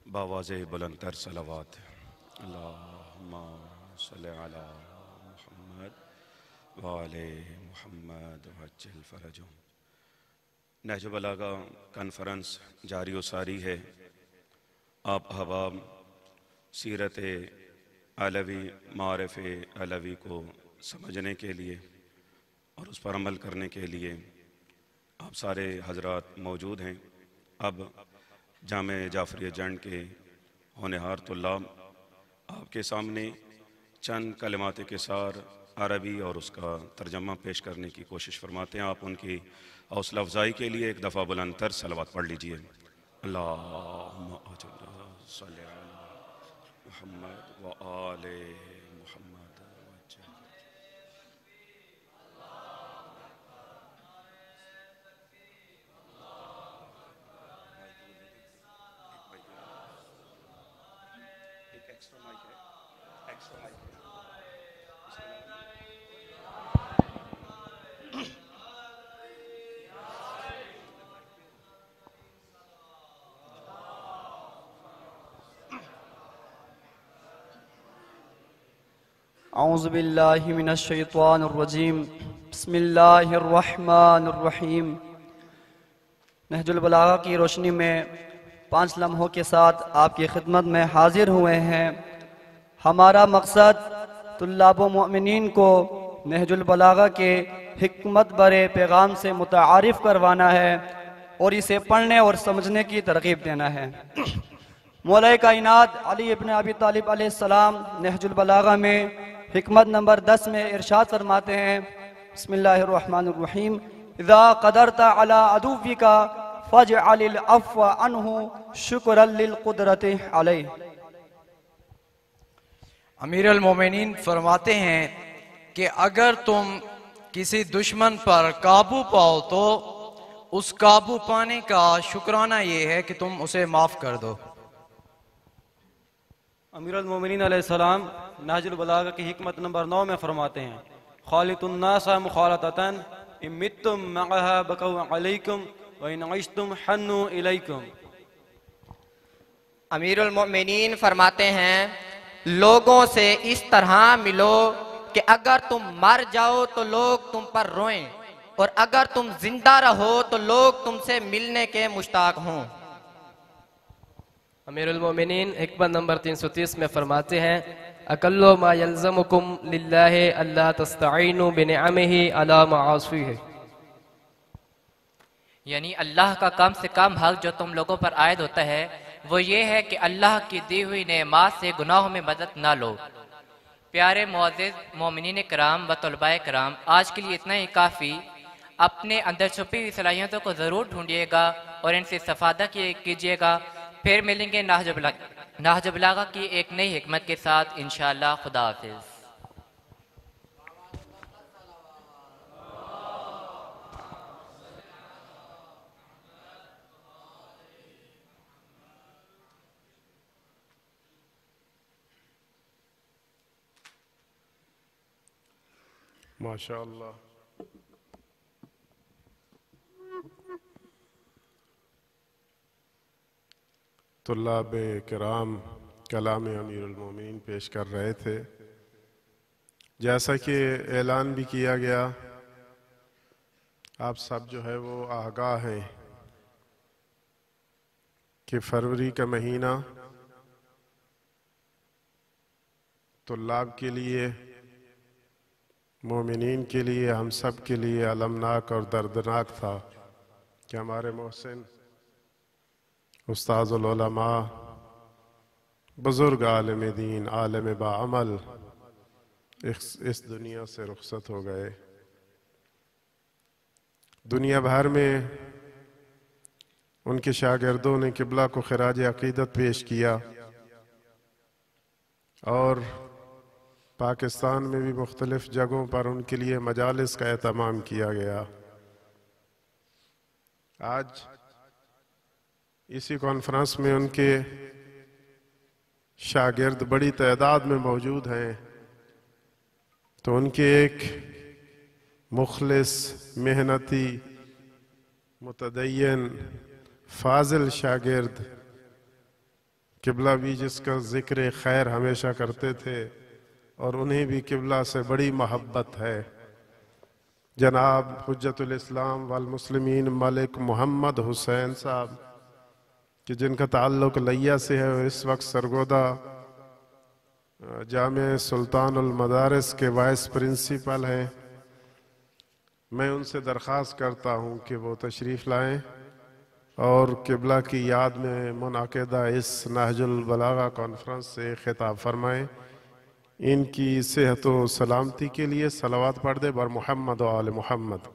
باواضح بلند تر صلوات اللہم صلی علی محمد وآل محمد وعجل فرجہم۔ نہج بلاغہ کانفرنس جاری و ساری ہے۔ آپ احباب سیرت علوی، معارف علوی کو سمجھنے کے لیے اور اس پر عمل کرنے کے لیے آپ سارے حضرات موجود ہیں۔ اب جامع جعفریہ جنڈ کے ہونہار طلاب آپ کے سامنے چند کلمات قصار عربی اور اس کا ترجمہ پیش کرنے کی کوشش فرماتے ہیں۔ آپ ان کی حوصلہ افزائی کے لیے ایک دفعہ بلند تر صلوات پڑھ لیجئے۔ اللہم صلی علی محمد وآل محمد وعجل۔ ایک ایکسٹرا مائک ہے، ایکسٹرا مائک ہے۔ اعوذ باللہ من الشیطان الرجیم، بسم اللہ الرحمن الرحیم۔ نہج البلاغہ کی روشنی میں 5 لمحوں کے ساتھ آپ کی خدمت میں حاضر ہوئے ہیں۔ ہمارا مقصد طلاب و مؤمنین کو نہج البلاغہ کے حکمت برے پیغام سے متعارف کروانا ہے اور اسے پڑھنے اور سمجھنے کی ترغیب دینا ہے۔ مولا کائنات علی ابن ابی طالب علیہ السلام نہج البلاغہ میں حکمت نمبر 10 میں ارشاد فرماتے ہیں، بسم اللہ الرحمن الرحیم، اذا قدرت علی عدوک فاجعل العفو عنہ شکرا للقدرت علیہ۔ امیر المومنین فرماتے ہیں کہ اگر تم کسی دشمن پر قابو پاؤ تو اس قابو پانے کا شکرانہ یہ ہے کہ تم اسے معاف کر دو۔ امیر المومنین علیہ السلام نہج البلاغہ کی حکمت نمبر 9 میں فرماتے ہیں، خالط الناس مخالطتاً ان متم معها بکوا علیکم وان عشتم حنوا الیکم۔ امیر المؤمنین فرماتے ہیں لوگوں سے اس طرح ملو کہ اگر تم مر جاؤ تو لوگ تم پر روئیں اور اگر تم زندہ رہو تو لوگ تم سے ملنے کے مشتاق ہوں۔ امیر المومنین حکمت نمبر 330 میں فرماتے ہیں، اقل ما یلزمکم للہ اللہ تستعینوا بنعمہ علی معاصیہ۔ یعنی اللہ کا کم سے کم حق جو تم لوگوں پر عائد ہوتا ہے وہ یہ ہے کہ اللہ کی دی ہوئی نعمات سے گناہوں میں مدد نہ لو۔ پیارے معزز مومنین کرام و طلباء کرام، آج کے لیے اتنا ہی کافی۔ اپنے اندر چھپی ہوئی صلاحیتوں کو ضرور ڈھونڈیے گا اور ان سے استفادہ کیجیے گا۔ پھر ملیں گے نہج بلاغہ کی ایک نئی حکمت کے ساتھ انشاءاللہ۔ خدا حافظ۔ ماشاءاللہ۔ طلاب کرام کلام امیر المومنین پیش کر رہے تھے۔ جیسا کہ اعلان بھی کیا گیا، آپ سب جو ہے وہ آگاہ ہیں کہ فروری کا مہینہ طلاب کے لیے، مومنین کے لیے، ہم سب کے لیے المناک اور دردناک تھا کہ ہمارے محسن استاذ العلماء، بزرگ عالم دین، عالم باعمل اس دنیا سے رخصت ہو گئے۔ دنیا بھر میں ان کے شاگردوں نے قبلہ کو خراج عقیدت پیش کیا اور پاکستان میں بھی مختلف جگہوں پر ان کے لیے مجالس کا اہتمام کیا گیا۔ آج اسی کانفرنس میں ان کے شاگرد بڑی تعداد میں موجود ہیں، تو ان کے ایک مخلص، محنتی، متدین، فاضل شاگرد قبلہ بھی جس کا ذکر خیر ہمیشہ کرتے تھے اور انہیں بھی قبلہ سے بڑی محبت ہے، جناب حجت الاسلام والمسلمین ملک محمد حسین صاحب، کہ جن کا تعلق لیا سے ہے اور اس وقت سرگودہ جامع سلطان المدارس کے وائس پرنسپل ہیں۔ میں ان سے درخواست کرتا ہوں کہ وہ تشریف لائیں اور قبلہ کی یاد میں منعقدہ اس نہج البلاغہ کانفرنس سے خطاب فرمائیں۔ ان کی صحت و سلامتی کے لیے صلوات پڑھ دے بر محمد و آل محمد۔